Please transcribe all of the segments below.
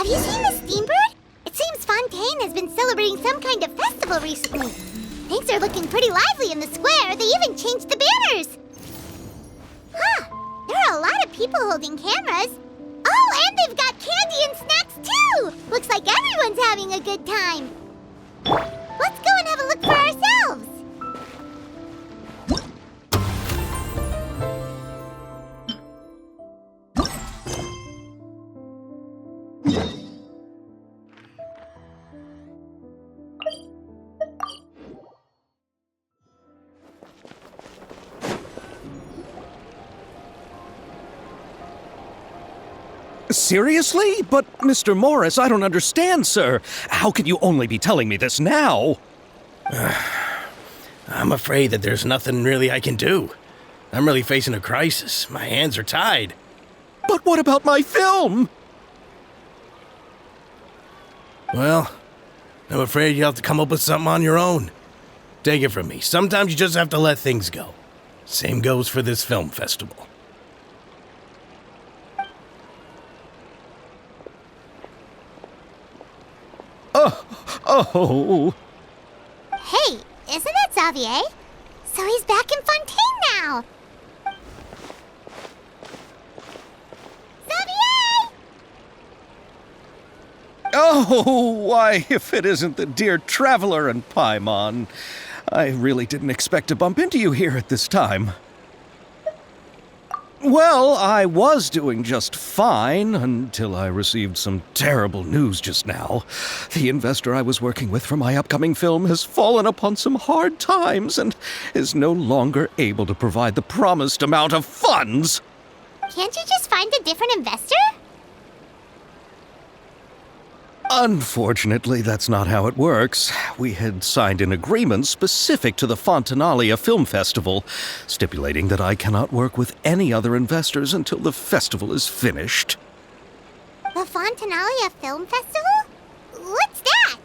Have you seen the Steambird? It seems Fontaine has been celebrating some kind of festival recently. Things are looking pretty lively in the square. They even changed the banners. Huh, there are a lot of people holding cameras. Oh, and they've got candy and snacks too! Looks like everyone's having a good time. Let's go and have a look for ourselves. Seriously? But, Mr. Morris, I don't understand, sir. How can you only be telling me this now? I'm afraid that there's nothing really I can do. I'm really facing a crisis. My hands are tied. But what about my film? Well, I'm afraid you'll have to come up with something on your own. Take it from me. Sometimes you just have to let things go. Same goes for this film festival. Oh. Hey, isn't that Zavier? So he's back in Fontaine now. Zavier! Oh, why, if it isn't the dear Traveler and Paimon. I really didn't expect to bump into you here at this time. Well, I was doing just fine until I received some terrible news just now. The investor I was working with for my upcoming film has fallen upon some hard times and is no longer able to provide the promised amount of funds. Can't you just find a different investor? Unfortunately, that's not how it works. We had signed an agreement specific to the Fontaine Film Festival, stipulating that I cannot work with any other investors until the festival is finished. The Fontaine Film Festival? What's that?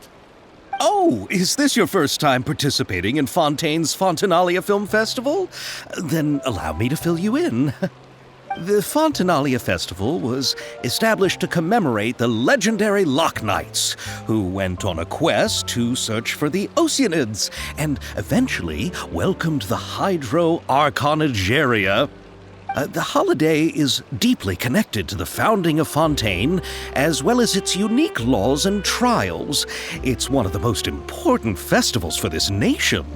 Oh, is this your first time participating in Fontaine's Fontaine Film Festival? Then allow me to fill you in. The Fontaine Festival was established to commemorate the legendary Loch Knights, who went on a quest to search for the Oceanids and eventually welcomed the Hydro Arconageria. The holiday is deeply connected to the founding of Fontaine, as well as its unique laws and trials. It's one of the most important festivals for this nation.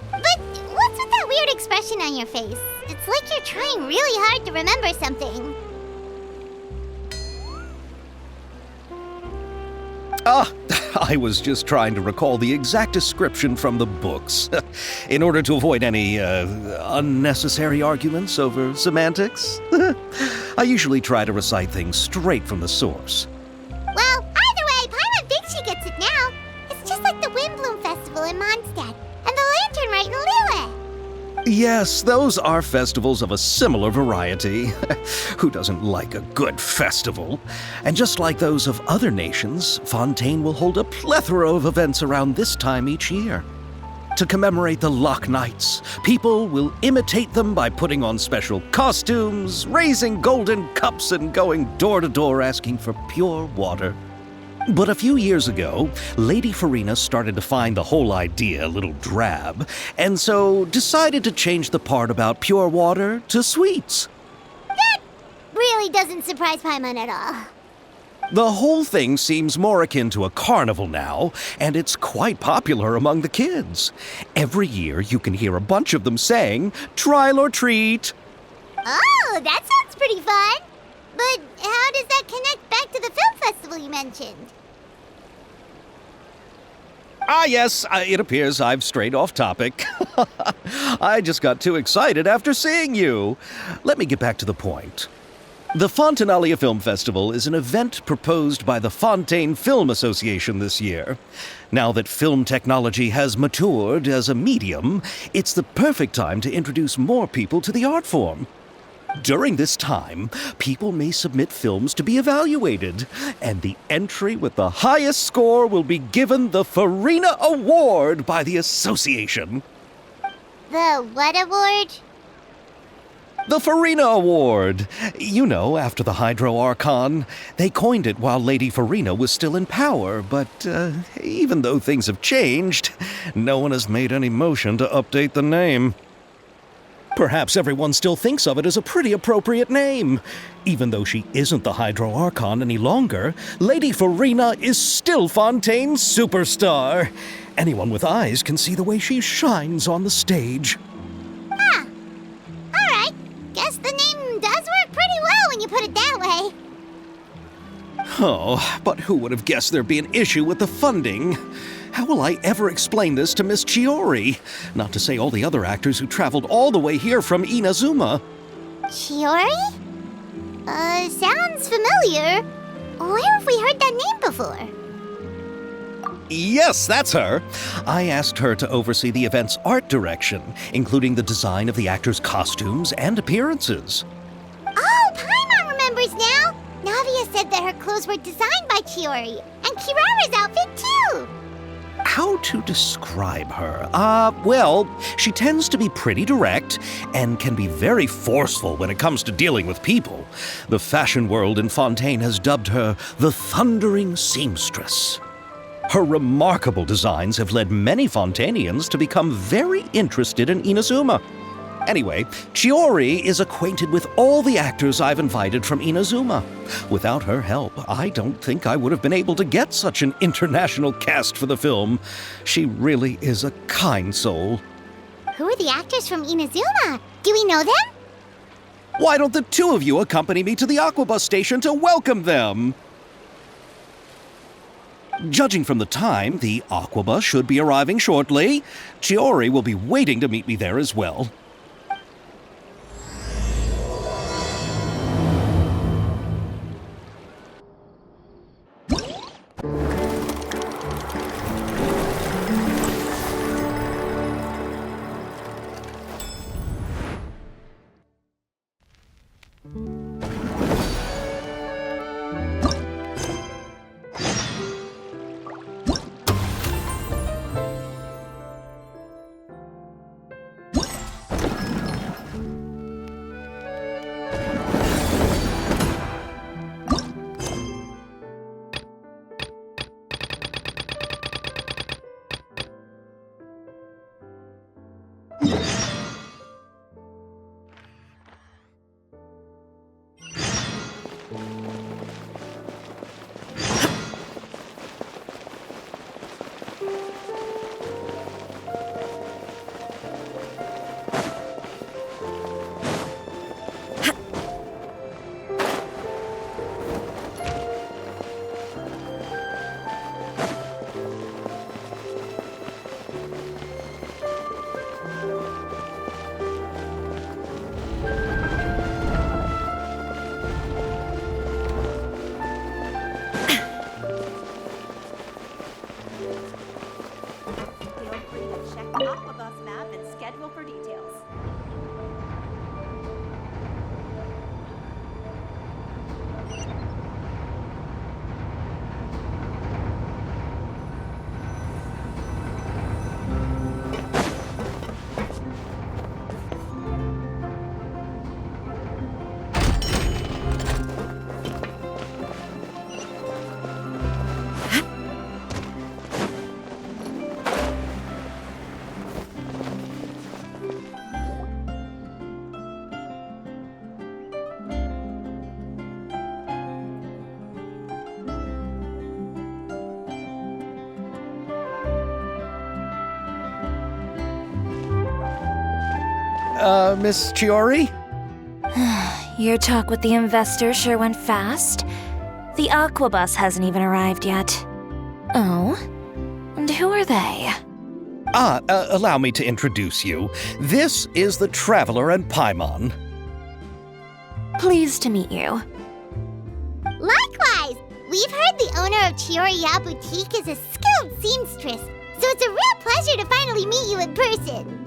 But what's with that weird expression on your face? It's like you're trying really hard to remember something. I was just trying to recall the exact description from the books, in order to avoid any unnecessary arguments over semantics. I usually try to recite things straight from the source. Well, either way, Paimon thinks she gets it now. It's just like the Windbloom Festival in Mondstadt, and the Lantern Rite in Lille. Yes, those are festivals of a similar variety. Who doesn't like a good festival? And just like those of other nations, Fontaine will hold a plethora of events around this time each year. To commemorate the Loch Knights, people will imitate them by putting on special costumes, raising golden cups, and going door to door asking for pure water. But a few years ago, Lady Furina started to find the whole idea a little drab, and so decided to change the part about pure water to sweets. That really doesn't surprise Paimon at all. The whole thing seems more akin to a carnival now, and it's quite popular among the kids. Every year you can hear a bunch of them saying, "Trial or treat." Oh, that sounds pretty fun. But how does that connect back to the film festival you mentioned? Yes, it appears I've strayed off topic. I just got too excited after seeing you. Let me get back to the point. The Fontaine Film Festival is an event proposed by the Fontaine Film Association this year. Now that film technology has matured as a medium, it's the perfect time to introduce more people to the art form. During this time, people may submit films to be evaluated, and the entry with the highest score will be given the Furina Award by the association. The what award? The Furina Award! You know, after the Hydro Archon. They coined it while Lady Furina was still in power, but even though things have changed, no one has made any motion to update the name. Perhaps everyone still thinks of it as a pretty appropriate name. Even though she isn't the Hydro Archon any longer, Lady Furina is still Fontaine's superstar. Anyone with eyes can see the way she shines on the stage. Alright, guess the name does work pretty well when you put it that way. Oh, but who would have guessed there'd be an issue with the funding? How will I ever explain this to Miss Chiori? Not to say all the other actors who traveled all the way here from Inazuma. Chiori? Sounds familiar. Where have we heard that name before? Yes, that's her. I asked her to oversee the event's art direction, including the design of the actors' costumes and appearances. Oh, Paimon remembers now. Navia said that her clothes were designed by Chiori, and Kirara's outfit too. How to describe her? Well, she tends to be pretty direct and can be very forceful when it comes to dealing with people. The fashion world in Fontaine has dubbed her the Thundering Seamstress. Her remarkable designs have led many Fontainians to become very interested in Inazuma. Anyway, Chiori is acquainted with all the actors I've invited from Inazuma. Without her help, I don't think I would have been able to get such an international cast for the film. She really is a kind soul. Who are the actors from Inazuma? Do we know them? Why don't the two of you accompany me to the Aquabus station to welcome them? Judging from the time, the Aquabus should be arriving shortly. Chiori will be waiting to meet me there as well. Aquabus map and schedule for details. Miss Chiori? Your talk with the investor sure went fast. The Aquabus hasn't even arrived yet. Oh? And who are they? Allow me to introduce you. This is the Traveler and Paimon. Pleased to meet you. Likewise! We've heard the owner of Chiori Boutique is a skilled seamstress, so it's a real pleasure to finally meet you in person.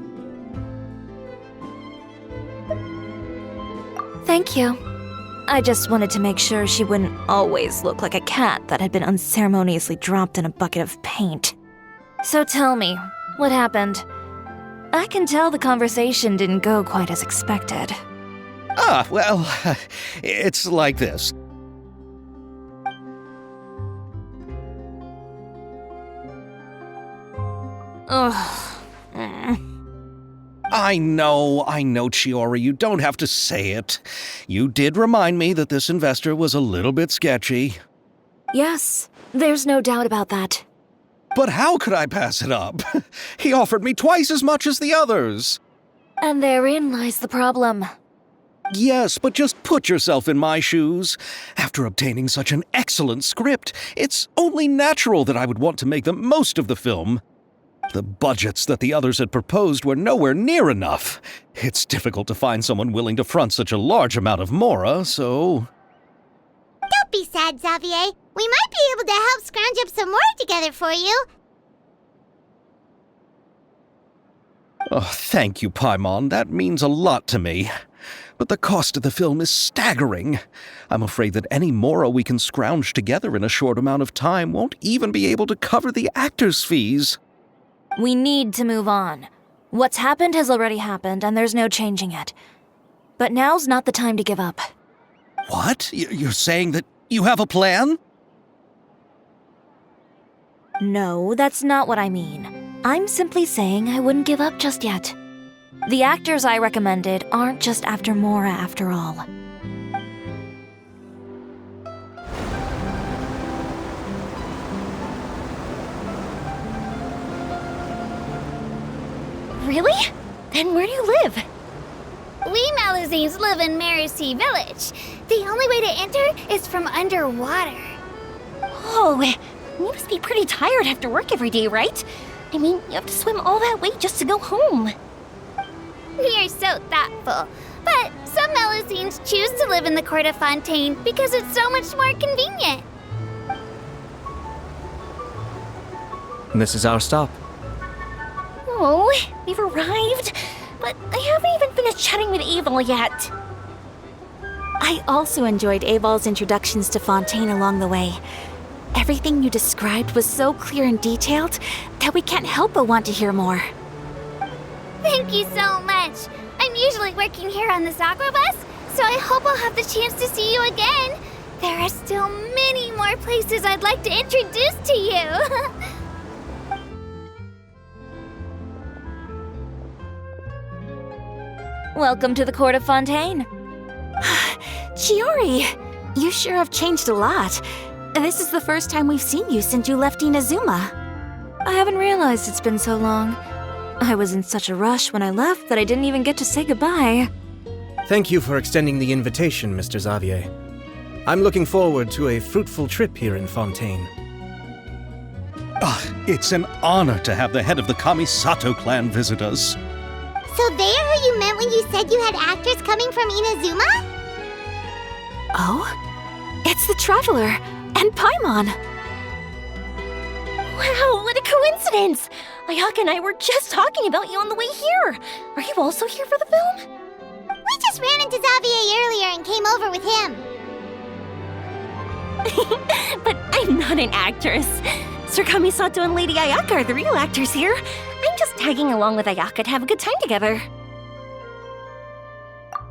Thank you. I just wanted to make sure she wouldn't always look like a cat that had been unceremoniously dropped in a bucket of paint. So tell me, what happened? I can tell the conversation didn't go quite as expected. Well, it's like this. Ugh. I know, Chiori, you don't have to say it. You did remind me that this investor was a little bit sketchy. Yes, there's no doubt about that. But how could I pass it up? He offered me twice as much as the others. And therein lies the problem. Yes, but just put yourself in my shoes. After obtaining such an excellent script, it's only natural that I would want to make the most of the film. The budgets that the others had proposed were nowhere near enough. It's difficult to find someone willing to front such a large amount of mora, so... Don't be sad, Zavier. We might be able to help scrounge up some more together for you. Oh, thank you, Paimon. That means a lot to me. But the cost of the film is staggering. I'm afraid that any mora we can scrounge together in a short amount of time won't even be able to cover the actors' fees. We need to move on. What's happened has already happened, and there's no changing it. But now's not the time to give up. What? You're saying that you have a plan? No, that's not what I mean. I'm simply saying I wouldn't give up just yet. The actors I recommended aren't just after mora after all. Really? Then where do you live? We Melusines live in Mercy Village. The only way to enter is from underwater. Oh, you must be pretty tired after work every day, right? I mean, you have to swim all that way just to go home. We are so thoughtful. But some Melusines choose to live in the court of Fontaine because it's so much more convenient. This is our stop. Oh, we've arrived, but I haven't even finished chatting with Abel yet. I also enjoyed Abel's introductions to Fontaine along the way. Everything you described was so clear and detailed that we can't help but want to hear more. Thank you so much. I'm usually working here on this aqua bus, so I hope I'll have the chance to see you again. There are still many more places I'd like to introduce to you. Welcome to the court of Fontaine. Chiori, you sure have changed a lot. This is the first time we've seen you since you left Inazuma. I haven't realized it's been so long. I was in such a rush when I left that I didn't even get to say goodbye. Thank you for extending the invitation, Mr. Zavier. I'm looking forward to a fruitful trip here in Fontaine. It's an honor to have the head of the Kamisato clan visit us. So they're who you meant when you said you had actors coming from Inazuma? Oh? It's the Traveler and Paimon. Wow, what a coincidence! Ayaka and I were just talking about you on the way here. Are you also here for the film? We just ran into Zavier earlier and came over with him. But I'm not an actress. Sir Kamisato and Lady Ayaka are the real actors here. I'm just tagging along with Ayaka to have a good time together.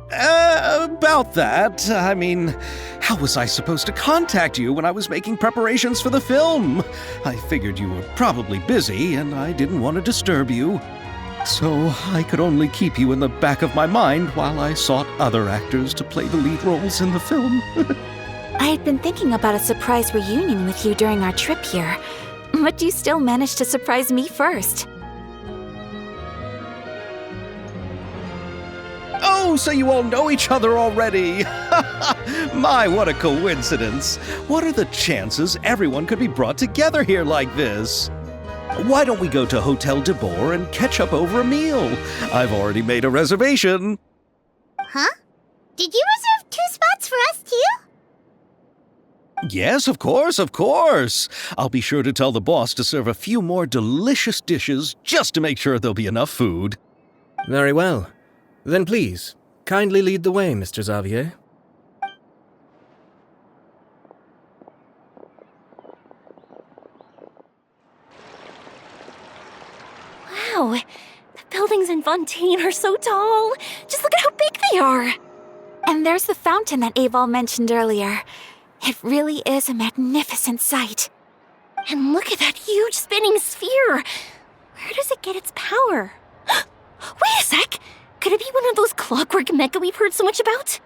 About that, I mean, how was I supposed to contact you when I was making preparations for the film? I figured you were probably busy, and I didn't want to disturb you. So I could only keep you in the back of my mind while I sought other actors to play the lead roles in the film. I had been thinking about a surprise reunion with you during our trip here, but you still managed to surprise me first. Oh, so you all know each other already! My, what a coincidence! What are the chances everyone could be brought together here like this? Why don't we go to Hotel de Boer and catch up over a meal? I've already made a reservation. Huh? Did you reserve 2 spots for us too? Yes, of course, of course. I'll be sure to tell the boss to serve a few more delicious dishes just to make sure there'll be enough food. Very well. Then please, kindly lead the way, Mr. Zavier. Wow, the buildings in Fontaine are so tall. Just look at how big they are. And there's the fountain that Aval mentioned earlier. It really is a magnificent sight. And look at that huge spinning sphere! Where does it get its power? Wait a sec! Could it be one of those clockwork mecha we've heard so much about?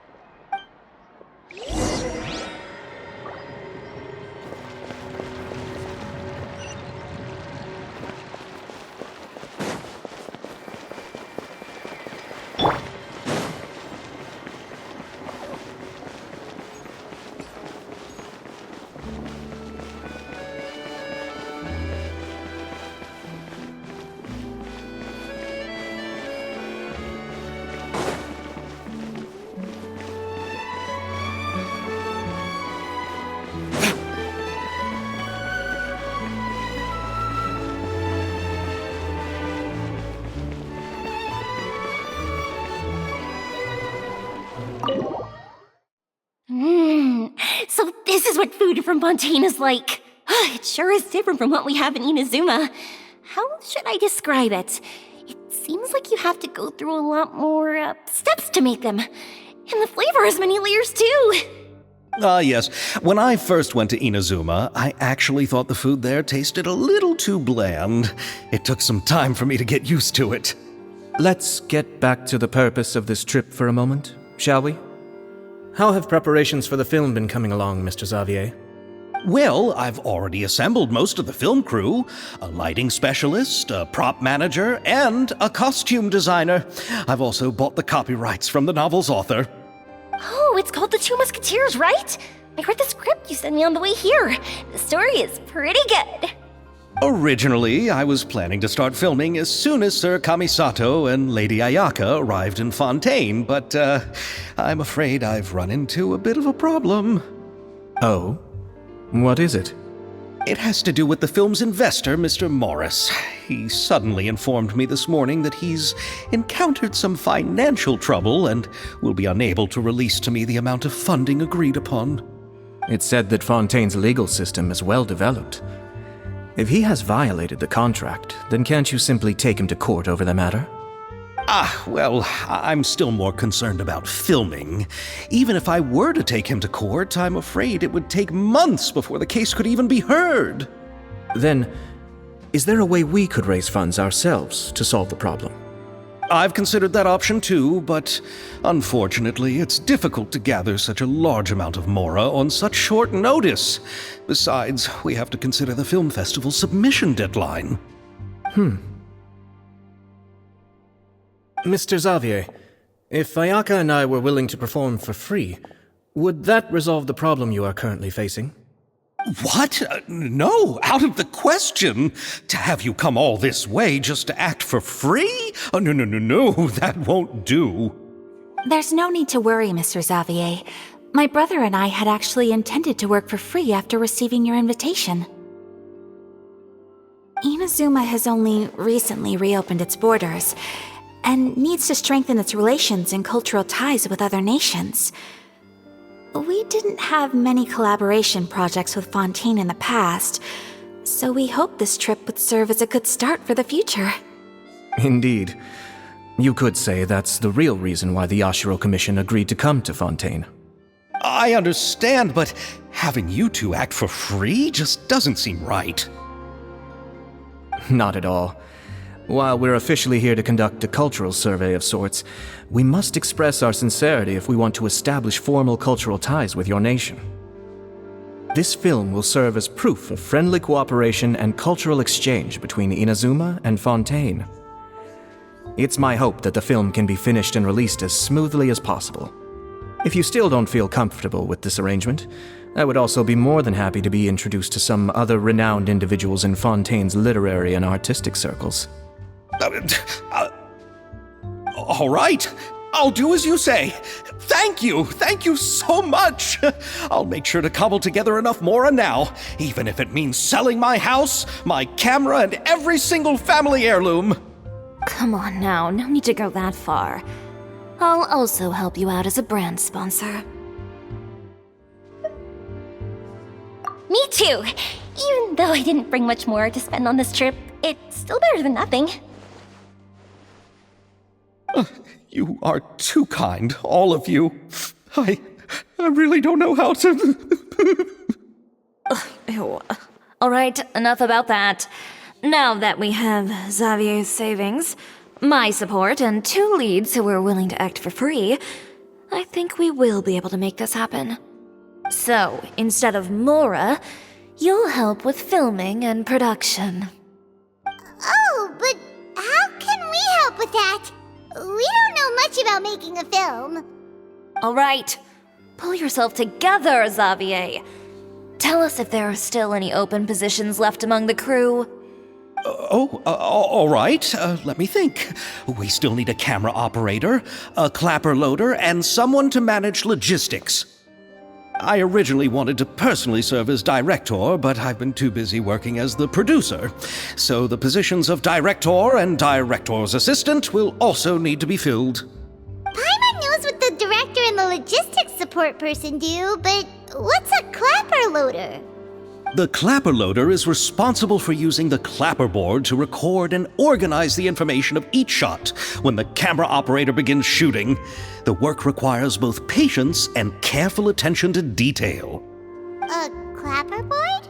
So this is what food from Fontaine is like. It sure is different from what we have in Inazuma. How should I describe it? It seems like you have to go through a lot more steps to make them. And the flavor has many layers too. Yes. When I first went to Inazuma, I actually thought the food there tasted a little too bland. It took some time for me to get used to it. Let's get back to the purpose of this trip for a moment, shall we? How have preparations for the film been coming along, Mr. Zavier? Well, I've already assembled most of the film crew, a lighting specialist, a prop manager, and a costume designer. I've also bought the copyrights from the novel's author. Oh, it's called The Two Musketeers, right? I read the script you sent me on the way here. The story is pretty good. Originally, I was planning to start filming as soon as Sir Kamisato and Lady Ayaka arrived in Fontaine, but I'm afraid I've run into a bit of a problem. Oh? What is it? It has to do with the film's investor, Mr. Morris. He suddenly informed me this morning that he's encountered some financial trouble and will be unable to release to me the amount of funding agreed upon. It's said that Fontaine's legal system is well developed. If he has violated the contract, then can't you simply take him to court over the matter? Well, I'm still more concerned about filming. Even if I were to take him to court, I'm afraid it would take months before the case could even be heard. Then, is there a way we could raise funds ourselves to solve the problem? I've considered that option too, but unfortunately, it's difficult to gather such a large amount of mora on such short notice. Besides, we have to consider the film festival's submission deadline. Mr. Zavier, if Ayaka and I were willing to perform for free, would that resolve the problem you are currently facing? What? No, out of the question. To have you come all this way just to act for free? No, that won't do. There's no need to worry, Mr. Zavier. My brother and I had actually intended to work for free after receiving your invitation. Inazuma has only recently reopened its borders, and needs to strengthen its relations and cultural ties with other nations. We didn't have many collaboration projects with Fontaine in the past, so we hoped this trip would serve as a good start for the future. Indeed. You could say that's the real reason why the Yashiro Commission agreed to come to Fontaine. I understand, but having you two act for free just doesn't seem right. Not at all. While we're officially here to conduct a cultural survey of sorts, we must express our sincerity if we want to establish formal cultural ties with your nation. This film will serve as proof of friendly cooperation and cultural exchange between Inazuma and Fontaine. It's my hope that the film can be finished and released as smoothly as possible. If you still don't feel comfortable with this arrangement, I would also be more than happy to be introduced to some other renowned individuals in Fontaine's literary and artistic circles. All right, I'll do as you say. Thank you so much. I'll make sure to cobble together enough mora now, even if it means selling my house, my camera, and every single family heirloom. Come on now, no need to go that far. I'll also help you out as a brand sponsor. Me too! Even though I didn't bring much more to spend on this trip, it's still better than nothing. You are too kind, all of you. I really don't know how to... Ew. All right, enough about that. Now that we have Zavier's savings, my support, and 2 leads who are willing to act for free, I think we will be able to make this happen. So, instead of Mora, you'll help with filming and production. Oh, but how can we help with that? We don't know much about making a film. All right, pull yourself together, Zavier. Tell us if there are still any open positions left among the crew. All right. Let me think. We still need a camera operator, a clapper loader, and someone to manage logistics. I originally wanted to personally serve as director, but I've been too busy working as the producer. So the positions of director and director's assistant will also need to be filled. Paimon knows what the director and the logistics support person do, but what's a clapper loader? The clapper loader is responsible for using the clapper board to record and organize the information of each shot when the camera operator begins shooting. The work requires both patience and careful attention to detail. A clapper board?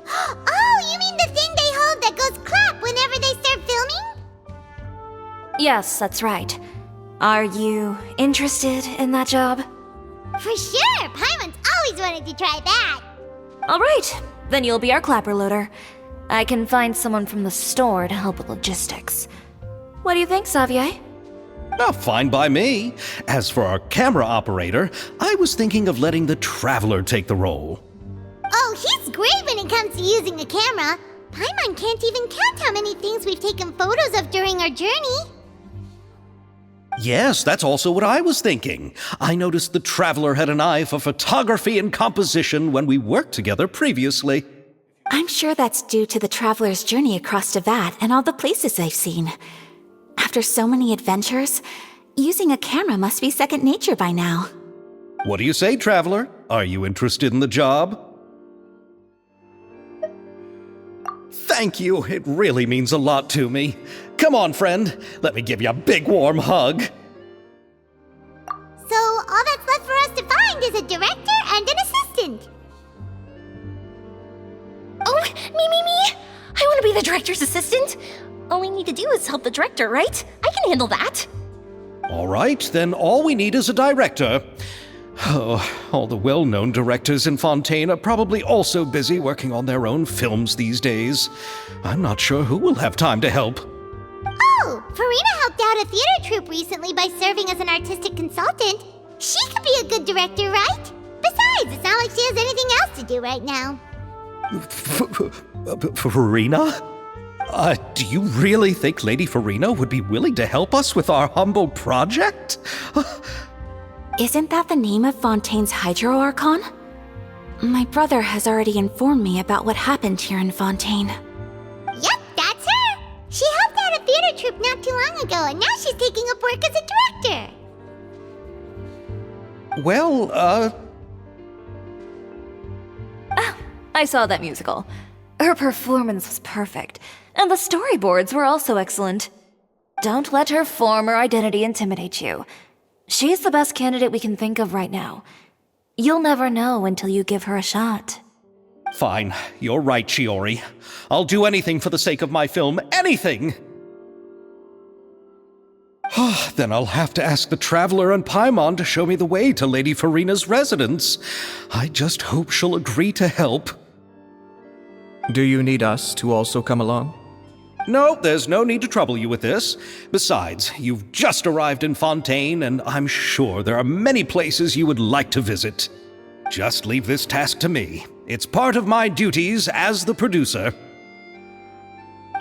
Oh, you mean the thing they hold that goes clap whenever they start filming? Yes, that's right. Are you interested in that job? For sure! Paimon's always wanted to try that! All right, then you'll be our clapper loader. I can find someone from the store to help with logistics. What do you think, Zavier? Oh, fine by me. As for our camera operator, I was thinking of letting the Traveler take the role. Oh, he's great when it comes to using a camera. Paimon can't even count how many things we've taken photos of during our journey. Yes, that's also what I was thinking. I noticed the Traveler had an eye for photography and composition when we worked together previously. I'm sure that's due to the traveler's journey across Teyvat and all the places they've seen. After so many adventures, using a camera must be second nature by now. What do you say, Traveler? Are you interested in the job? Thank you. It really means a lot to me. Come on, friend. Let me give you a big warm hug. So all that's left for us to find is a director and an assistant. Oh, me! I want to be the director's assistant. All we need to do is help the director, right? I can handle that. All right, then all we need is a director. Oh, all the well-known directors in Fontaine are probably also busy working on their own films these days. I'm not sure who will have time to help. Oh, Furina helped out a theater troupe recently by serving as an artistic consultant. She could be a good director, right? Besides, it's not like she has anything else to do right now. Furina? Do you really think Lady Furina would be willing to help us with our humble project? Isn't that the name of Fontaine's Hydro Archon? My brother has already informed me about what happened here in Fontaine. Yep, that's her! She helped out a theater troupe not too long ago, and now she's taking up work as a director. Well, I saw that musical. Her performance was perfect, and the storyboards were also excellent. Don't let her form or identity intimidate you. She's the best candidate we can think of right now. You'll never know until you give her a shot. Fine. You're right, Chiori. I'll do anything for the sake of my film. Anything! Then I'll have to ask the Traveler and Paimon to show me the way to Lady Furina's residence. I just hope she'll agree to help. Do you need us to also come along? No, there's no need to trouble you with this. Besides, you've just arrived in Fontaine, and I'm sure there are many places you would like to visit. Just leave this task to me. It's part of my duties as the producer.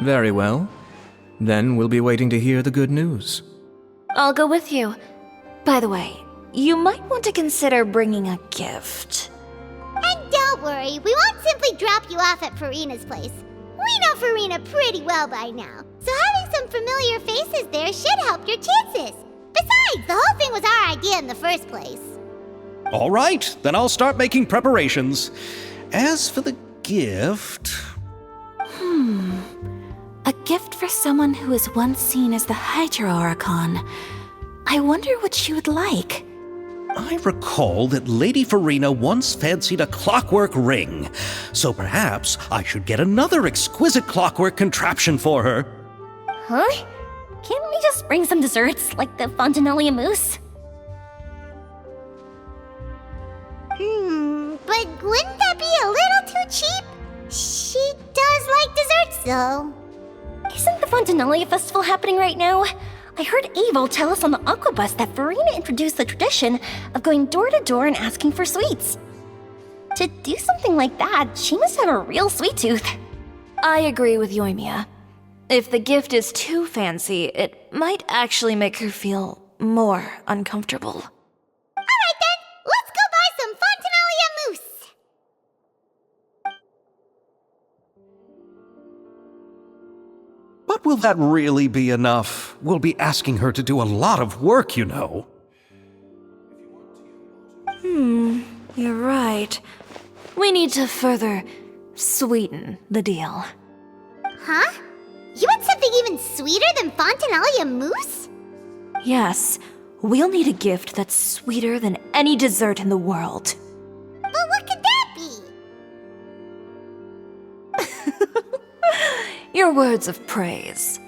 Very well. Then we'll be waiting to hear the good news. I'll go with you. By the way, you might want to consider bringing a gift. And don't worry, we won't simply drop you off at Furina's place. We know Furina pretty well by now, so having some familiar faces there should help your chances. Besides, the whole thing was our idea in the first place. All right, then I'll start making preparations. As for the gift... A gift for someone who was once seen as the Hydro Archon. I wonder what she would like. I recall that Lady Furina once fancied a clockwork ring, so perhaps I should get another exquisite clockwork contraption for her. Huh? Can't we just bring some desserts, like the Fontaine mousse? But wouldn't that be a little too cheap? She does like desserts, though. Isn't the Fontaine festival happening right now? I heard Abel tell us on the Aquabus that Furina introduced the tradition of going door to door and asking for sweets. To do something like that, she must have a real sweet tooth. I agree with Yoimiya. If the gift is too fancy, it might actually make her feel more uncomfortable. Alright then, let's go buy some Fontaine mousse! But will that really be enough? We'll be asking her to do a lot of work, you know. You're right. We need to further sweeten the deal. Huh? You want something even sweeter than Fontaine mousse? Yes, we'll need a gift that's sweeter than any dessert in the world. But what could that be? Your words of praise.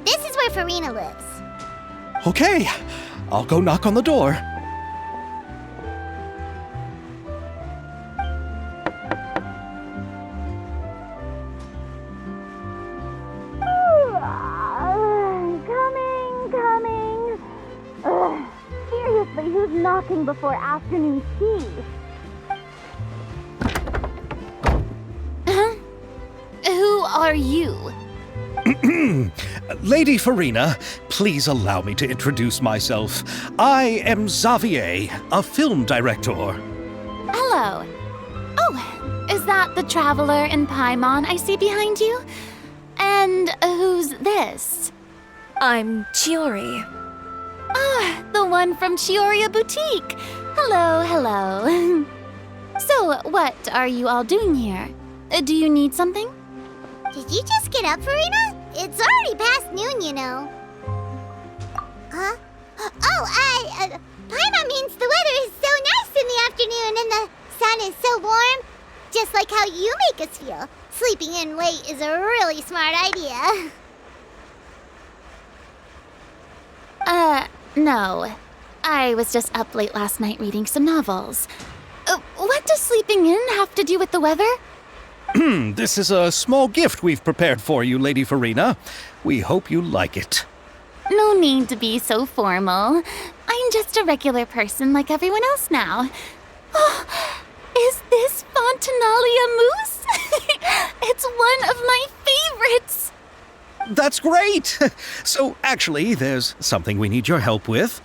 This is where Furina lives. Okay, I'll go knock on the door. Coming. Seriously, who's knocking before afternoon tea? Who are you? Lady Furina, please allow me to introduce myself. I am Zavier, a film director. Hello. Oh, is that the traveler in Paimon I see behind you? And who's this? I'm Chiori. Ah, the one from Chiori Boutique. Hello. So, what are you all doing here? Do you need something? Did you just get up, Furina? It's already past noon, you know. Huh? Paimon means the weather is so nice in the afternoon and the sun is so warm. Just like how you make us feel. Sleeping in late is a really smart idea. No. I was just up late last night reading some novels. What does sleeping in have to do with the weather? This is a small gift we've prepared for you, Lady Furina. We hope you like it. No need to be so formal. I'm just a regular person like everyone else now. Oh, is this Fontaine mousse? It's one of my favorites. That's great! So, actually, there's something we need your help with.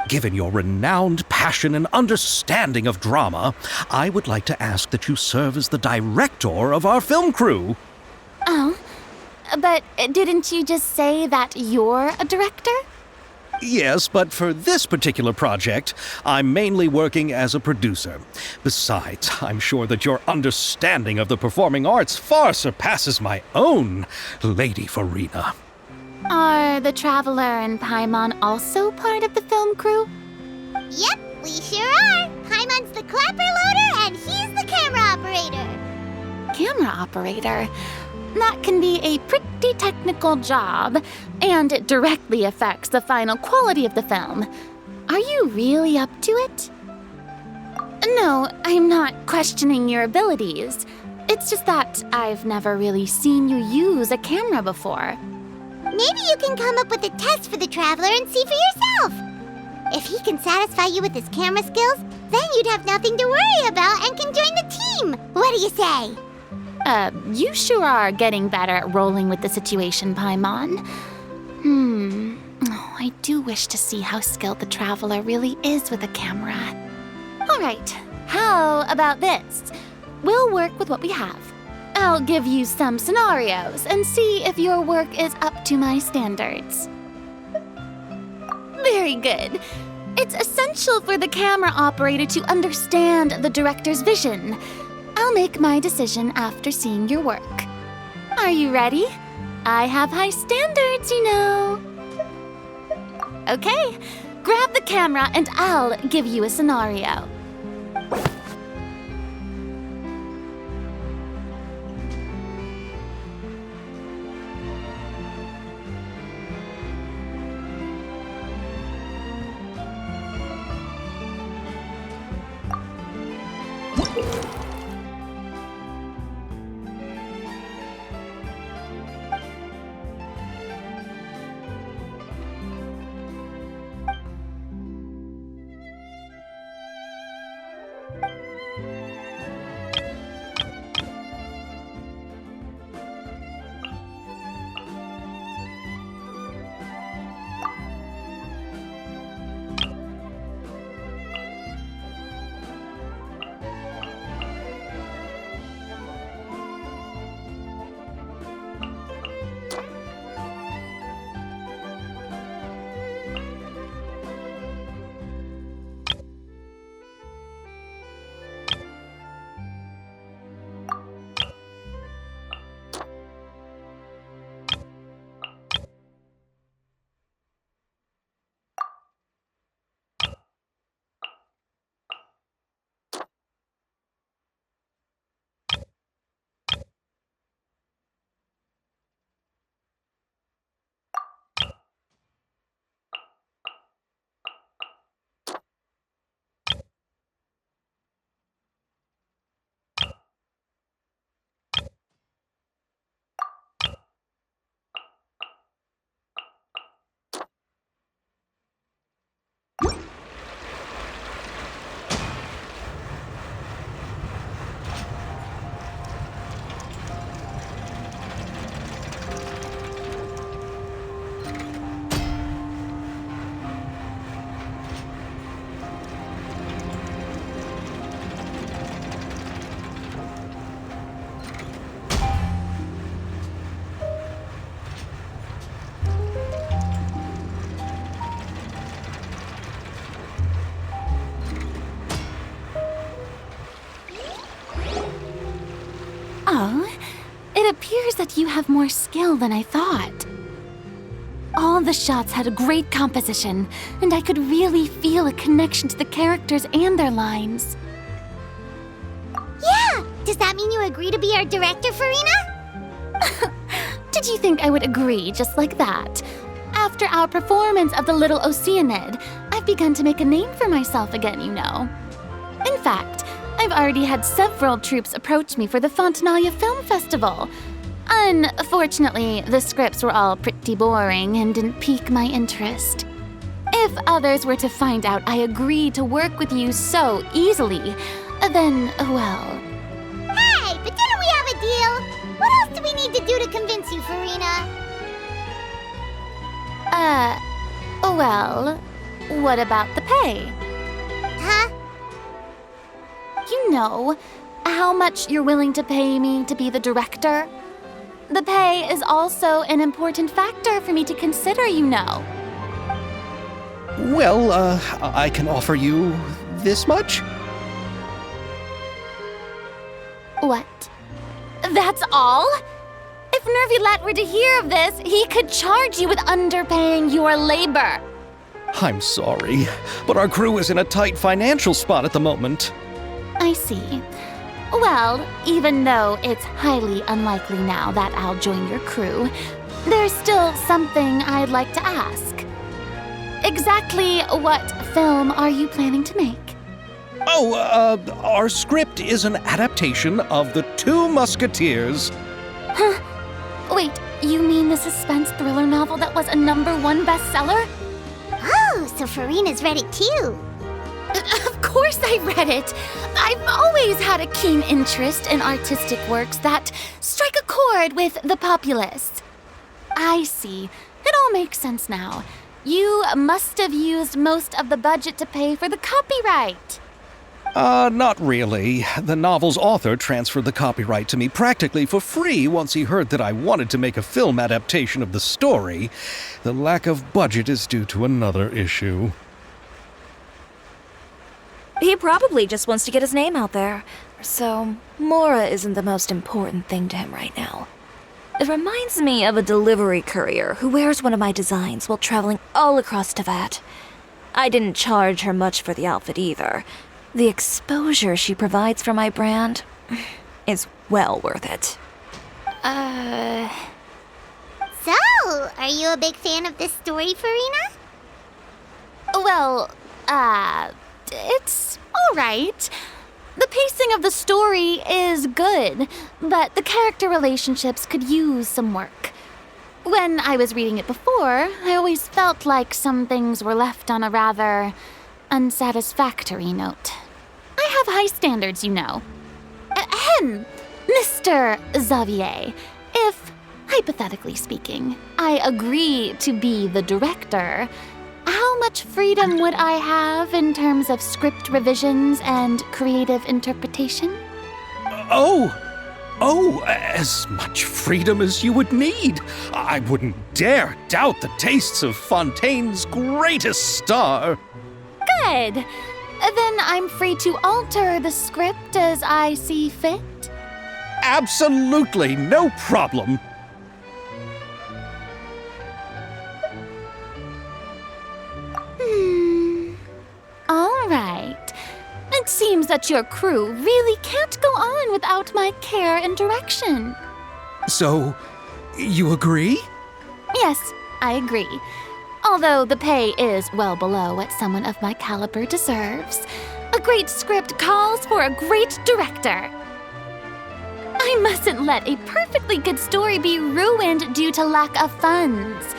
Given your renowned passion and understanding of drama, I would like to ask that you serve as the director of our film crew. Oh, but didn't you just say that you're a director? Yes, but for this particular project, I'm mainly working as a producer. Besides, I'm sure that your understanding of the performing arts far surpasses my own, Lady Furina. Are the Traveler and Paimon also part of the film crew? Yep, we sure are. Paimon's the clapper loader and he's the camera operator. Camera operator? That can be a pretty technical job, and it directly affects the final quality of the film. Are you really up to it? No, I'm not questioning your abilities. It's just that I've never really seen you use a camera before. Maybe you can come up with a test for the Traveler and see for yourself. If he can satisfy you with his camera skills, then you'd have nothing to worry about and can join the team. What do you say? You sure are getting better at rolling with the situation, Paimon. Oh, I do wish to see how skilled the Traveler really is with a camera. All right, how about this? We'll work with what we have. I'll give you some scenarios and see if your work is up to my standards. Very good. It's essential for the camera operator to understand the director's vision. I'll make my decision after seeing your work. Are you ready? I have high standards, you know. Okay, grab the camera and I'll give you a scenario. Oh, it appears that you have more skill than I thought. All the shots had a great composition, and I could really feel a connection to the characters and their lines. Yeah! Does that mean you agree to be our director, Furina? Did you think I would agree just like that? After our performance of The Little Oceanid, I've begun to make a name for myself again, you know. In fact, I've already had several troops approach me for the Fontaine Film Festival. Unfortunately, the scripts were all pretty boring and didn't pique my interest. If others were to find out I agreed to work with you so easily, then, well... Hey, but didn't we have a deal? What else do we need to do to convince you, Furina? Well, what about the pay? Huh? You know, how much you're willing to pay me to be the director? The pay is also an important factor for me to consider, you know. Well, I can offer you this much? What? That's all? If Nervilat were to hear of this, he could charge you with underpaying your labor. I'm sorry, but our crew is in a tight financial spot at the moment. I see. Well, even though it's highly unlikely now that I'll join your crew, there's still something I'd like to ask. Exactly what film are you planning to make? Oh, our script is an adaptation of The Two Musketeers. Huh? Wait, you mean the suspense thriller novel that was a #1 bestseller? Oh, Oh, so Furina's read it too. Of course I read it. I've always had a keen interest in artistic works that strike a chord with the populace. I see. It all makes sense now. You must have used most of the budget to pay for the copyright. Not really. The novel's author transferred the copyright to me practically for free once he heard that I wanted to make a film adaptation of the story. The lack of budget is due to another issue. He probably just wants to get his name out there. So, Mora isn't the most important thing to him right now. It reminds me of a delivery courier who wears one of my designs while traveling all across Teyvat. I didn't charge her much for the outfit either. The exposure she provides for my brand is well worth it. So, are you a big fan of this story, Furina? Well, it's alright. The pacing of the story is good, but the character relationships could use some work. When I was reading it before, I always felt like some things were left on a rather unsatisfactory note. I have high standards, you know. Ahem, Mr. Zavier, if, hypothetically speaking, I agree to be the director, how much freedom would I have in terms of script revisions and creative interpretation? As much freedom as you would need. I wouldn't dare doubt the tastes of Fontaine's greatest star. Good. Then I'm free to alter the script as I see fit. Absolutely, no problem. All right. It seems that your crew really can't go on without my care and direction. So, you agree? Yes, I agree. Although the pay is well below what someone of my caliber deserves. A great script calls for a great director. I mustn't let a perfectly good story be ruined due to lack of funds.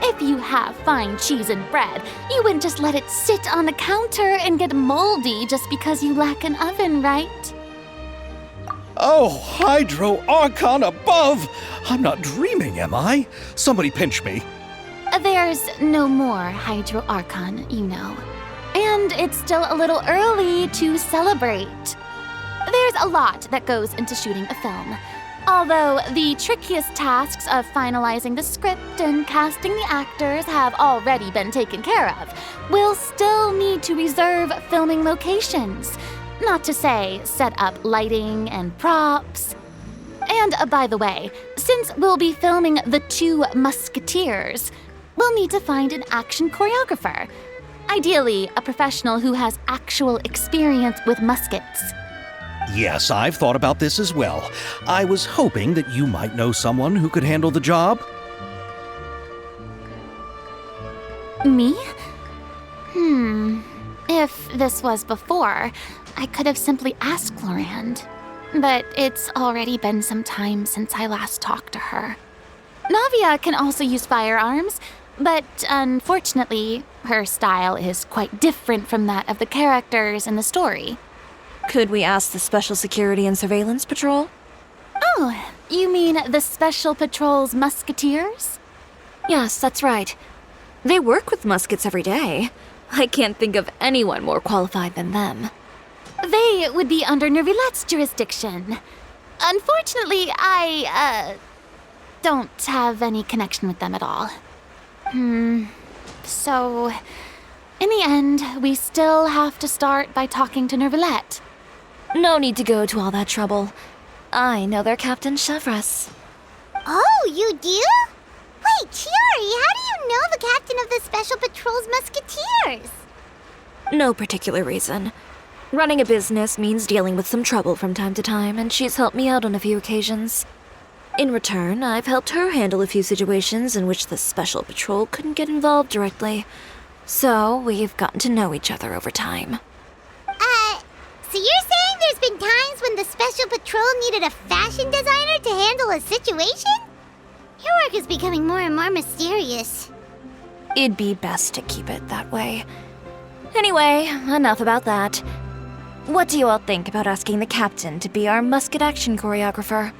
If you have fine cheese and bread, you wouldn't just let it sit on the counter and get moldy just because you lack an oven, right? Oh, Hydro Archon above! I'm not dreaming, am I? Somebody pinch me. There's no more Hydro Archon, you know. And it's still a little early to celebrate. There's a lot that goes into shooting a film. Although the trickiest tasks of finalizing the script and casting the actors have already been taken care of, we'll still need to reserve filming locations. Not to say set up lighting and props. And by the way, since we'll be filming The Two Musketeers, we'll need to find an action choreographer. Ideally, a professional who has actual experience with muskets. Yes, I've thought about this as well. I was hoping that you might know someone who could handle the job. Me? If this was before, I could have simply asked Glorand. But it's already been some time since I last talked to her. Navia can also use firearms, but unfortunately, her style is quite different from that of the characters in the story. Could we ask the Special Security and Surveillance Patrol? Oh, you mean the Special Patrol's musketeers? Yes, that's right. They work with muskets every day. I can't think of anyone more qualified than them. They would be under Nervilette's jurisdiction. Unfortunately, I, don't have any connection with them at all. So, in the end, we still have to start by talking to Nervilette. No need to go to all that trouble. I know their Captain Chevreuse. Oh, you do? Wait, Chiori, how do you know the captain of the Special Patrol's Musketeers? No particular reason. Running a business means dealing with some trouble from time to time, and she's helped me out on a few occasions. In return, I've helped her handle a few situations in which the Special Patrol couldn't get involved directly. So, we've gotten to know each other over time. So you're saying there's been times when the Special Patrol needed a fashion designer to handle a situation? Your work is becoming more and more mysterious. it'd be best to keep it that way. Anyway, enough about that. What do you all think about asking the captain to be our musket action choreographer?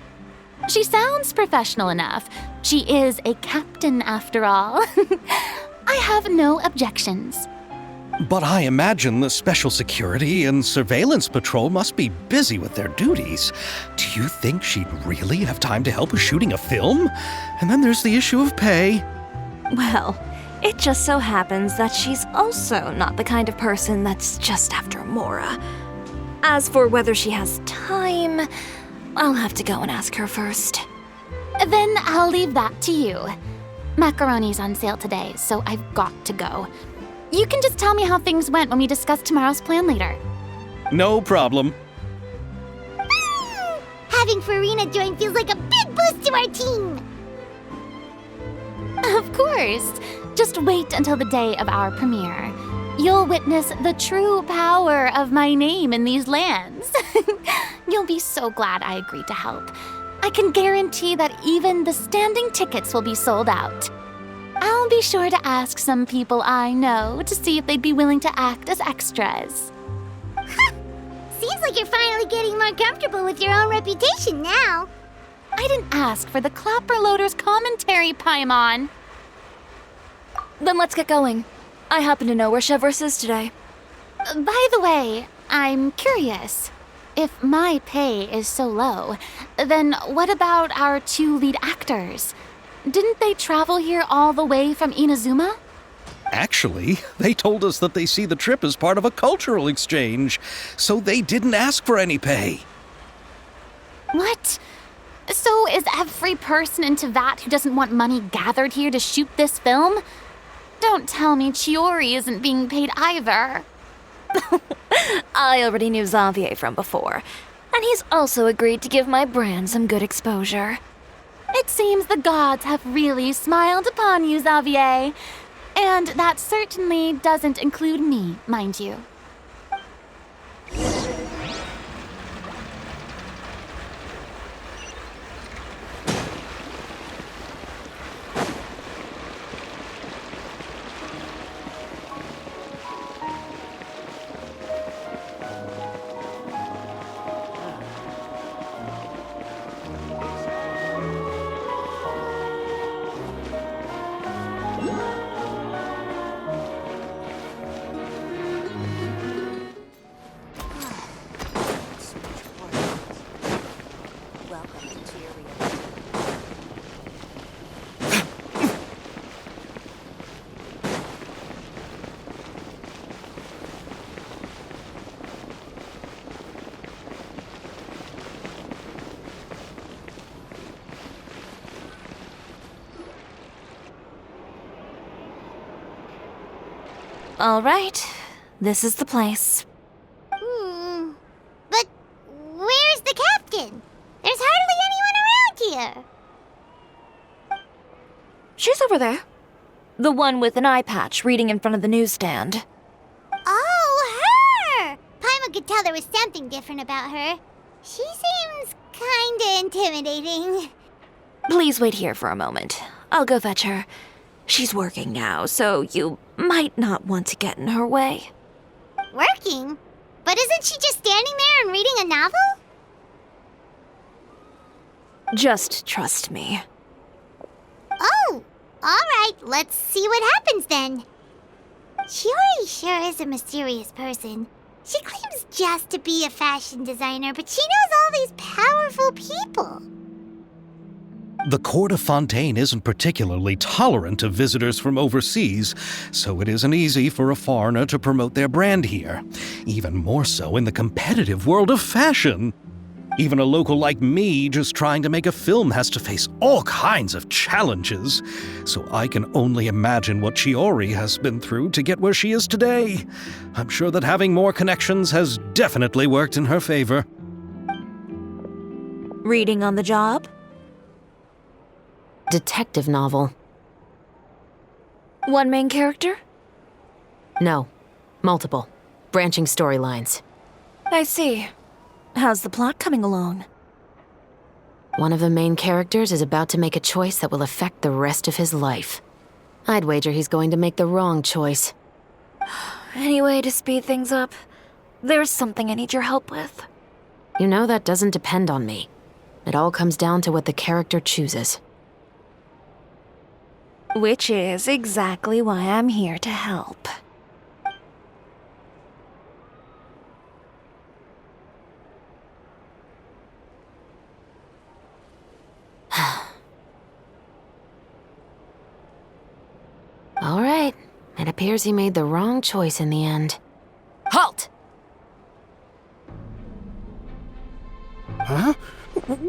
She sounds professional enough. She is a captain after all. I have no objections. But I imagine the Special Security and Surveillance Patrol must be busy with their duties. Do you think she'd really have time to help with shooting a film? And then there's the issue of pay. Well, it just so happens that she's also not the kind of person that's just after Mora. As for whether she has time, I'll have to go and ask her first. Then I'll leave that to you. Macaroni's on sale today, so I've got to go. You can just tell me how things went when we discuss tomorrow's plan later. No problem. Having Furina join feels like a big boost to our team. Of course. Just wait until the day of our premiere. You'll witness the true power of my name in these lands. You'll be so glad I agreed to help. I can guarantee that even the standing tickets will be sold out. I'll be sure to ask some people I know to see if they'd be willing to act as extras. Seems like you're finally getting more comfortable with your own reputation now. I didn't ask for the Clapper Loader's commentary, Paimon. Then let's get going. I happen to know where Chevreuse is today. By the way, I'm curious. If my pay is so low, then what about our two lead actors? Didn't they travel here all the way from Inazuma? Actually, they told us that they see the trip as part of a cultural exchange, so they didn't ask for any pay. What? So is every person in Tevat who doesn't want money gathered here to shoot this film? Don't tell me Chiori isn't being paid either. I already knew Zavier from before, and he's also agreed to give my brand some good exposure. It seems the gods have really smiled upon you, Zavier. And that certainly doesn't include me, mind you. All right, this is the place. But where's the captain? There's hardly anyone around here. She's over there. The one with an eye patch reading in front of the newsstand. Oh, her! Paimon could tell there was something different about her. She seems kinda intimidating. Please wait here for a moment. I'll go fetch her. She's working now, so you might not want to get in her way. Working? But isn't she just standing there and reading a novel? Just trust me. Oh, alright, let's see what happens then. Chiori sure is a mysterious person. She claims just to be a fashion designer, but she knows all these powerful people. The court of Fontaine isn't particularly tolerant of visitors from overseas, so it isn't easy for a foreigner to promote their brand here. Even more so in the competitive world of fashion. Even a local like me just trying to make a film has to face all kinds of challenges. So I can only imagine what Chiori has been through to get where she is today. I'm sure that having more connections has definitely worked in her favor. Reading on the job? Detective novel. One main character? No. Multiple. Branching storylines. I see. How's the plot coming along? One of the main characters is about to make a choice that will affect the rest of his life. I'd wager he's going to make the wrong choice. Any way to speed things up? There's something I need your help with. You know that doesn't depend on me. It all comes down to what the character chooses. Which is exactly why I'm here to help. All right. It appears he made the wrong choice in the end. Halt! Huh?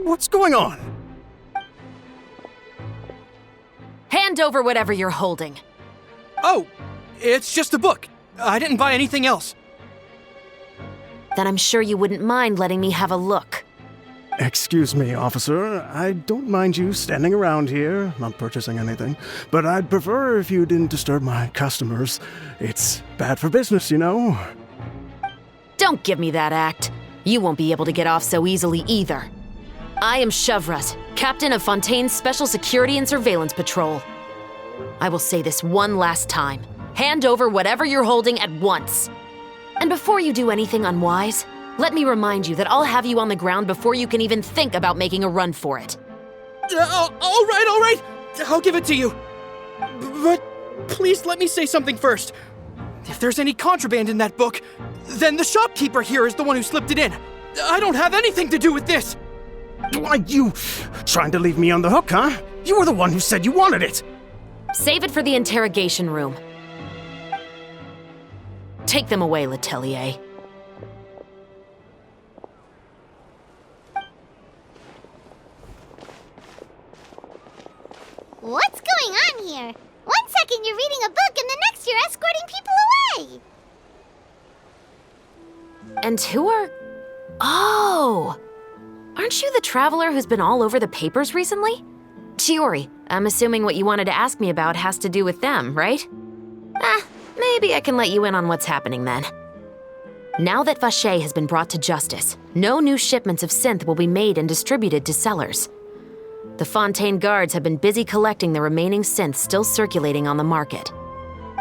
What's going on? Hand over whatever you're holding. Oh, it's just a book. I didn't buy anything else. Then I'm sure you wouldn't mind letting me have a look. Excuse me, officer. I don't mind you standing around here, not purchasing anything, but I'd prefer if you didn't disturb my customers. It's bad for business, you know. Don't give me that act. You won't be able to get off so easily either. I am Chevreuse, captain of Fontaine's Special Security and Surveillance Patrol. I will say this one last time. Hand over whatever you're holding at once. And before you do anything unwise, let me remind you that I'll have you on the ground before you can even think about making a run for it. All right. I'll give it to you. But please let me say something first. If there's any contraband in that book, then the shopkeeper here is the one who slipped it in. I don't have anything to do with this. Why, you trying to leave me on the hook, huh? You were the one who said you wanted it. Save it for the interrogation room. Take them away, Letelier. What's going on here? One second you're reading a book and the next you're escorting people away. And who are... Oh! Aren't you the traveler who's been all over the papers recently? Chiori, I'm assuming what you wanted to ask me about has to do with them, right? Maybe I can let you in on what's happening then. Now that Vacher has been brought to justice, no new shipments of synth will be made and distributed to sellers. The Fontaine guards have been busy collecting the remaining synths still circulating on the market.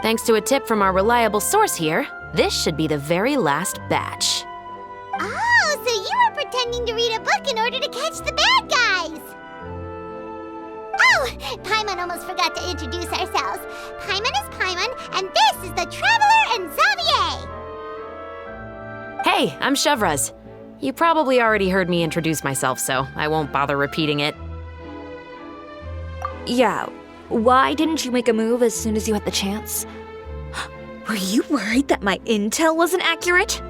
Thanks to a tip from our reliable source here, this should be the very last batch. Oh, so you were pretending to read a book in order to catch the bad guys. Oh, Paimon almost forgot to introduce ourselves. Paimon is Paimon, and this is the Traveler and Zavier. Hey, I'm Chevreuse. You probably already heard me introduce myself, so I won't bother repeating it. Yeah, why didn't you make a move as soon as you had the chance? Were you worried that my intel wasn't accurate?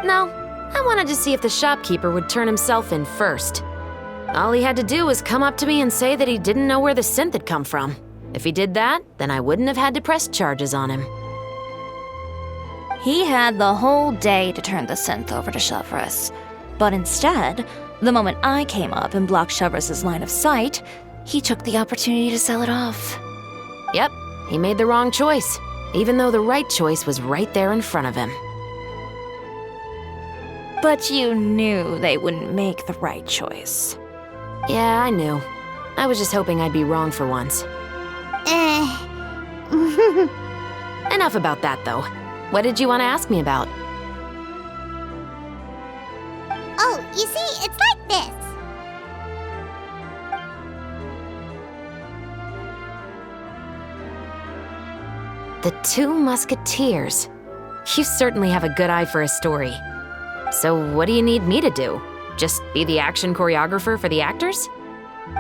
No, I wanted to see if the shopkeeper would turn himself in first. All he had to do was come up to me and say that he didn't know where the synth had come from. If he did that, then I wouldn't have had to press charges on him. He had the whole day to turn the synth over to Chevreuse. But instead, the moment I came up and blocked Chevreuse's line of sight, he took the opportunity to sell it off. Yep, he made the wrong choice, even though the right choice was right there in front of him. But you knew they wouldn't make the right choice. Yeah, I knew. I was just hoping I'd be wrong for once. Enough about that, though. What did you want to ask me about? Oh, you see, it's like this. The Two Musketeers. You certainly have a good eye for a story. So what do you need me to do? Just be the action choreographer for the actors?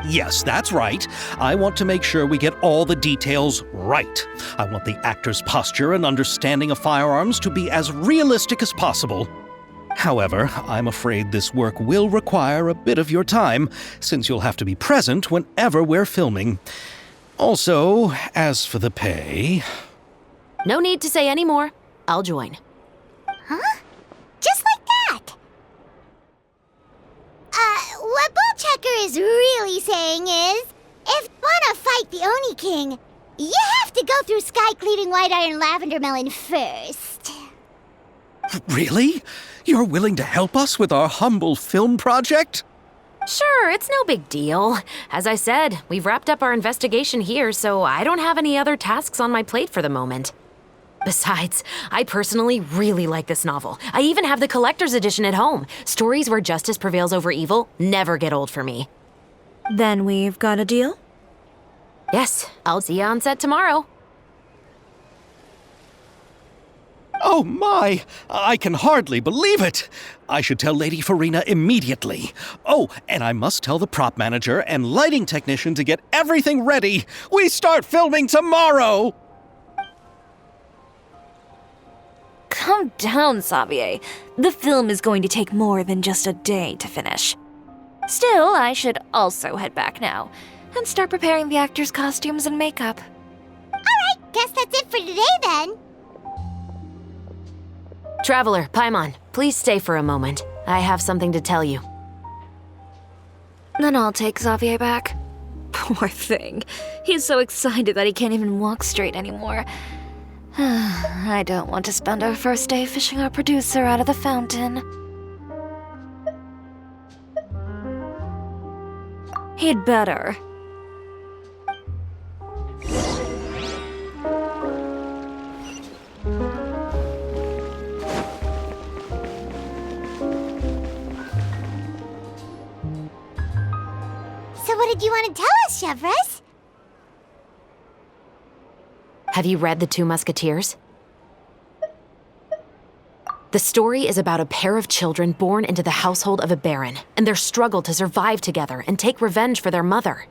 Yes, that's right. I want to make sure we get all the details right. I want the actor's posture and understanding of firearms to be as realistic as possible. However, I'm afraid this work will require a bit of your time, since you'll have to be present whenever we're filming. Also, as for the pay... No need to say any more. I'll join. Huh? Just like that? What Bullchecker is really saying is, if you want to fight the Oni King, you have to go through Sky Cleaving White Iron Lavender Melon first. Really? You're willing to help us with our humble film project? Sure, it's no big deal. As I said, we've wrapped up our investigation here, so I don't have any other tasks on my plate for the moment. Besides, I personally really like this novel. I even have the collector's edition at home. Stories where justice prevails over evil never get old for me. Then we've got a deal? Yes, I'll see you on set tomorrow. Oh my! I can hardly believe it! I should tell Lady Furina immediately. Oh, and I must tell the prop manager and lighting technician to get everything ready. We start filming tomorrow! Calm down, Zavier. The film is going to take more than just a day to finish. Still, I should also head back now and start preparing the actors' costumes and makeup. Alright, guess that's it for today then. Traveler, Paimon, please stay for a moment. I have something to tell you. Then I'll take Zavier back. Poor thing. He's so excited that he can't even walk straight anymore. I don't want to spend our first day fishing our producer out of the fountain. He'd better. So what did you want to tell us, Chevreuse? Have you read The Two Musketeers? The story is about a pair of children born into the household of a baron and their struggle to survive together and take revenge for their mother.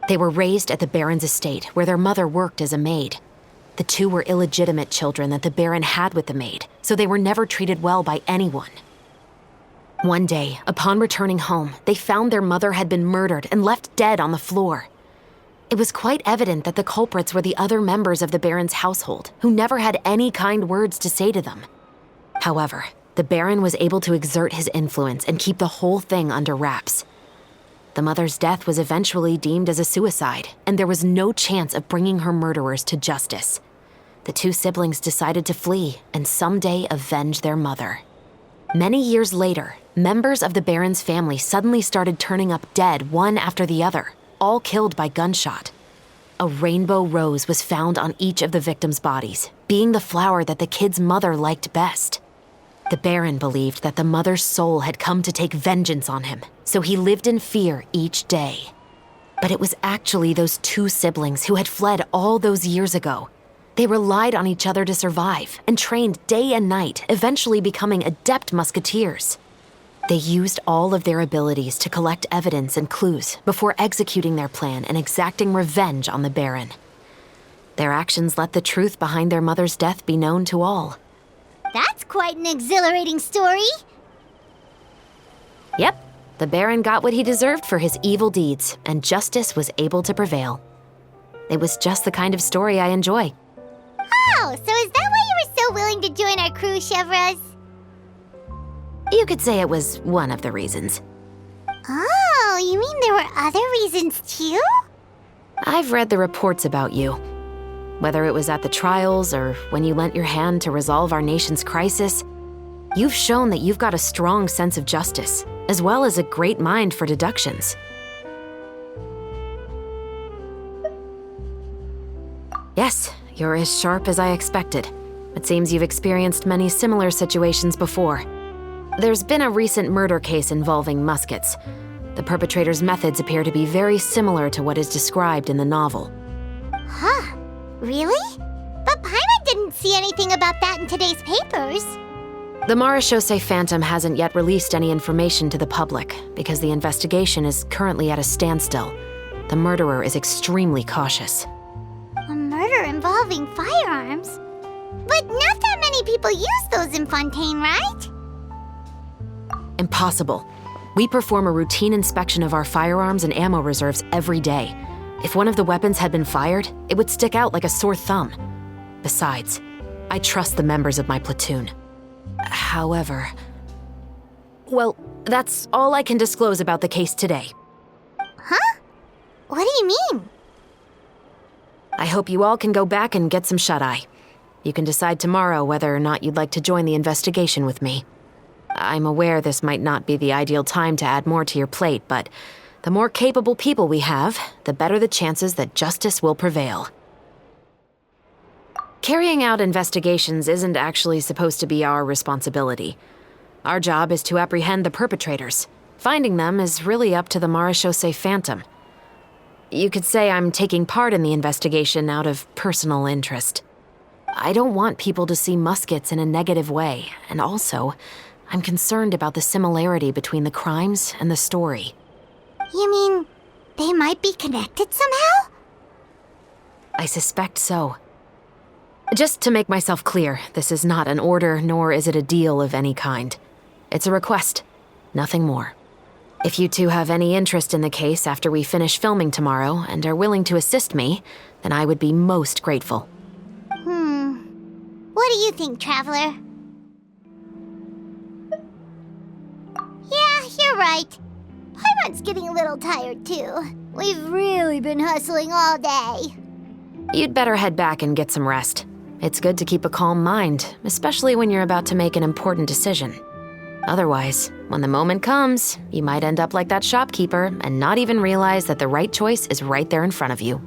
They were raised at the baron's estate, where their mother worked as a maid. The two were illegitimate children that the baron had with the maid, so they were never treated well by anyone. One day, upon returning home, they found their mother had been murdered and left dead on the floor. It was quite evident that the culprits were the other members of the baron's household, who never had any kind words to say to them. However, the baron was able to exert his influence and keep the whole thing under wraps. The mother's death was eventually deemed as a suicide, and there was no chance of bringing her murderers to justice. The two siblings decided to flee and someday avenge their mother. Many years later, members of the baron's family suddenly started turning up dead one after the other, all killed by gunshot. A rainbow rose was found on each of the victims' bodies, being the flower that the kid's mother liked best. The baron believed that the mother's soul had come to take vengeance on him, so he lived in fear each day. But it was actually those two siblings who had fled all those years ago. They relied on each other to survive and trained day and night, eventually becoming adept musketeers. They used all of their abilities to collect evidence and clues before executing their plan and exacting revenge on the baron. Their actions let the truth behind their mother's death be known to all. That's quite an exhilarating story. Yep, the baron got what he deserved for his evil deeds, and justice was able to prevail. It was just the kind of story I enjoy. Oh, so is that why you were so willing to join our crew, Chevreuse? You could say it was one of the reasons. Oh, you mean there were other reasons too? I've read the reports about you. Whether it was at the trials or when you lent your hand to resolve our nation's crisis, you've shown that you've got a strong sense of justice, as well as a great mind for deductions. Yes, you're as sharp as I expected. It seems you've experienced many similar situations before. There's been a recent murder case involving muskets. The perpetrator's methods appear to be very similar to what is described in the novel. Huh. Really? But Paimon didn't see anything about that in today's papers. The Marechaussee Phantom hasn't yet released any information to the public because the investigation is currently at a standstill. The murderer is extremely cautious. A murder involving firearms? But not that many people use those in Fontaine, right? Impossible. We perform a routine inspection of our firearms and ammo reserves every day. If one of the weapons had been fired, it would stick out like a sore thumb. Besides, I trust the members of my platoon. However... Well, that's all I can disclose about the case today. Huh? What do you mean? I hope you all can go back and get some shut-eye. You can decide tomorrow whether or not you'd like to join the investigation with me. I'm aware this might not be the ideal time to add more to your plate, but the more capable people we have, the better the chances that justice will prevail. Carrying out investigations isn't actually supposed to be our responsibility. Our job is to apprehend the perpetrators. Finding them is really up to the Marechaussee Phantom. You could say I'm taking part in the investigation out of personal interest. I don't want people to see muskets in a negative way, and also, I'm concerned about the similarity between the crimes and the story. You mean they might be connected somehow? I suspect so. Just to make myself clear, this is not an order, nor is it a deal of any kind. It's a request, nothing more. If you two have any interest in the case after we finish filming tomorrow and are willing to assist me, then I would be most grateful. What do you think, Traveler? Yeah, you're right. Paimon's getting a little tired, too. We've really been hustling all day. You'd better head back and get some rest. It's good to keep a calm mind, especially when you're about to make an important decision. Otherwise, when the moment comes, you might end up like that shopkeeper and not even realize that the right choice is right there in front of you.